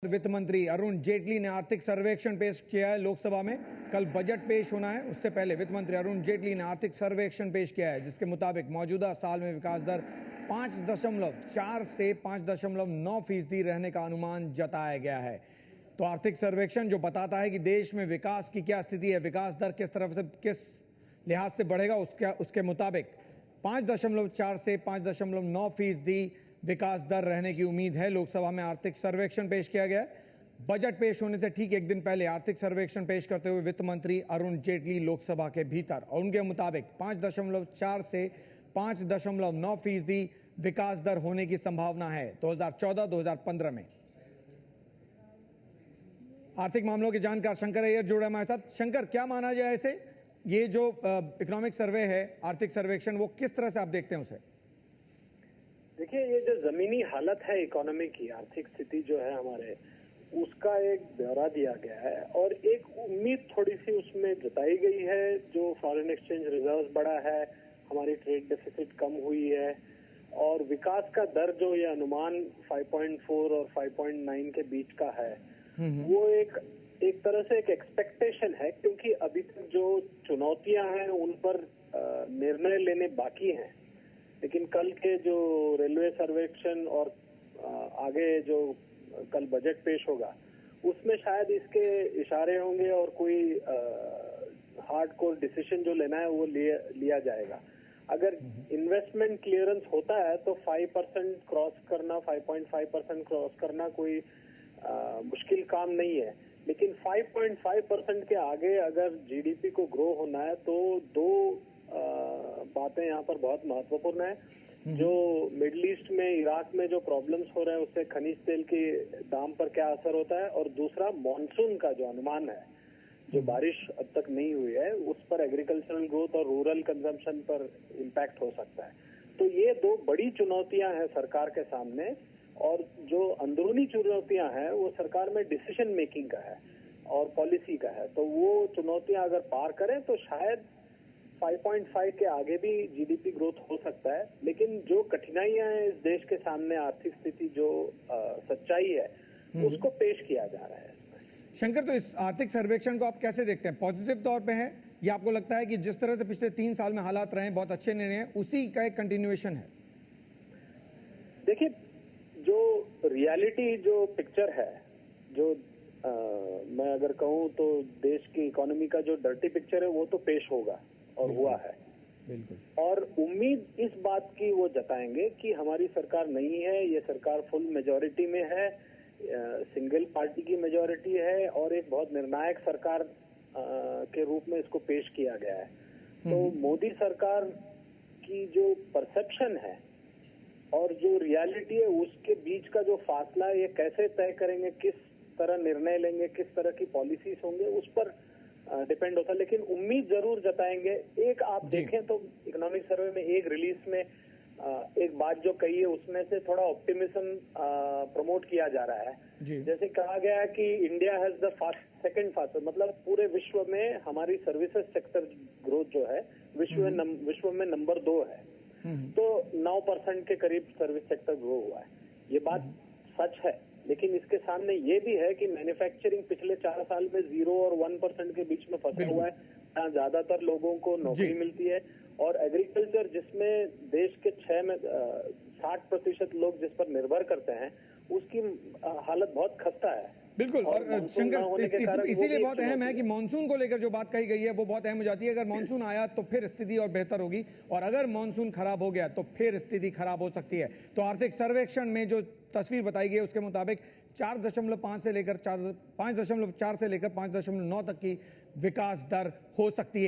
वित्त मंत्री अरुण जेटली ने आर्थिक सर्वेक्षण पेश किया है लोकसभा में। कल बजट पेश होना है, उससे पहले वित्त मंत्री अरुण जेटली ने आर्थिक सर्वेक्षण पेश किया है, जिसके मुताबिक मौजूदा साल में विकास दर 5.4 से 5.9% रहने का अनुमान जताया गया है। तो आर्थिक सर्वेक्षण जो बताता है कि देश में विकास की क्या स्थिति है, विकास दर किस तरफ से किस लिहाज से बढ़ेगा, उसके मुताबिक 5.4 से 5.9% विकास दर रहने की उम्मीद है। लोकसभा में आर्थिक सर्वेक्षण पेश किया गया है। बजट पेश होने से ठीक एक दिन पहले आर्थिक सर्वेक्षण पेश करते हुए वित्त मंत्री अरुण जेटली लोकसभा के भीतर और उनके मुताबिक 5.4 से 5.9% विकास दर होने की संभावना है 2014-2015 में। आर्थिक मामलों के जानकार शंकर अय्यर जुड़े हमारे साथ। शंकर, क्या माना जाए इसे, ये जो इकोनॉमिक सर्वे है, आर्थिक सर्वेक्षण, वो किस तरह से आप देखते हैं उसे? देखिए, ये जो जमीनी हालत है इकोनॉमी की, आर्थिक स्थिति जो है हमारे, उसका एक ब्यौरा दिया गया है और एक उम्मीद थोड़ी सी उसमें जताई गई है। जो फॉरेन एक्सचेंज रिजर्व बढ़ा है, हमारी ट्रेड डेफिसिट कम हुई है और विकास का दर जो ये अनुमान 5.4 और 5.9 के बीच का है, वो एक तरह से एक एक्सपेक्टेशन है, क्योंकि अभी तक जो चुनौतियां हैं उन पर निर्णय लेने बाकी हैं। लेकिन कल के जो रेलवे सर्वेक्षण और आगे जो कल बजट पेश होगा, उसमें शायद इसके इशारे होंगे और कोई हार्डकोर डिसीजन जो लेना है वो लिया जाएगा। अगर इन्वेस्टमेंट क्लियरेंस होता है तो 5% क्रॉस करना, 5.5% क्रॉस करना कोई मुश्किल काम नहीं है। लेकिन 5.5% के आगे अगर जीडीपी को ग्रो होना है तो दो बातें यहाँ पर बहुत महत्वपूर्ण है। जो मिडिल ईस्ट में, इराक में जो प्रॉब्लम्स हो रहे हैं, उससे खनिज तेल के दाम पर क्या असर होता है, और दूसरा मॉनसून का जो अनुमान है, जो बारिश अब तक नहीं हुई है, उस पर एग्रीकल्चरल ग्रोथ और रूरल कंजम्पशन पर इम्पैक्ट हो सकता है। तो ये दो बड़ी चुनौतियां हैं सरकार के सामने, और जो अंदरूनी चुनौतियां हैं वो सरकार में डिसीजन मेकिंग का है और पॉलिसी का है। तो वो चुनौतियां अगर पार करें तो शायद 5.5 के आगे भी जीडीपी ग्रोथ हो सकता है। लेकिन जो कठिनाइयां हैं इस देश के सामने, आर्थिक स्थिति जो सच्चाई है, उसको पेश किया जा रहा है। शंकर, तो इस आर्थिक सर्वेक्षण को आप कैसे देखते हैं? पॉजिटिव तौर पे है या आपको लगता है कि जिस तरह से पिछले 3 साल में हालात रहे हैं, बहुत अच्छे नहीं रहे, उसी का एक कंटिन्यूएशन है? देखिए, जो रियलिटी जो पिक्चर है, जो मैं अगर कहूँ तो देश की इकोनॉमी का जो डर्टी पिक्चर है वो तो पेश होगा और हुआ है। बिल्कुल। और उम्मीद इस बात की वो जताएंगे कि हमारी सरकार नहीं है, ये सरकार फुल मेजॉरिटी में है, सिंगल पार्टी की मेजॉरिटी है और एक बहुत निर्णायक सरकार के रूप में इसको पेश किया गया है। तो मोदी सरकार की जो परसेप्शन है और जो रियलिटी है, उसके बीच का जो फासला, ये कैसे तय करेंगे, किस तरह निर्णय लेंगे, किस तरह की पॉलिसीज होंगे, उस पर डिपेंड होता है। लेकिन उम्मीद जरूर जताएंगे। एक आप देखें तो इकोनॉमिक सर्वे में एक रिलीज में एक बात जो कही है, उसमें से थोड़ा ऑप्टिमिज्म प्रमोट किया जा रहा है। जैसे कहा गया है कि India has the second fastest, मतलब पूरे विश्व में हमारी सर्विसेज सेक्टर ग्रोथ जो है विश्व में नंबर 2 है। तो 9% के करीब सर्विस सेक्टर ग्रो हुआ है। ये बात सच है, लेकिन इसके सामने ये भी है कि मैन्युफैक्चरिंग पिछले 4 साल में 0 और 1% के बीच में फंसा हुआ है, जहाँ ज्यादातर लोगों को नौकरी मिलती है। और एग्रीकल्चर, जिसमें देश के 60% लोग जिस पर निर्भर करते हैं, उसकी हालत बहुत खस्ता है। बिल्कुल। और शंकर, इसीलिए बहुत अहम है कि मानसून को लेकर जो बात कही गई है वो बहुत अहम हो जाती है। अगर मानसून आया तो फिर स्थिति और बेहतर होगी, और अगर मानसून खराब हो गया तो फिर स्थिति खराब हो सकती है। तो आर्थिक सर्वेक्षण में जो तस्वीर बताई गई है उसके मुताबिक 4.5 से लेकर 5.4 से लेकर 5.9 तक की विकास दर हो सकती है।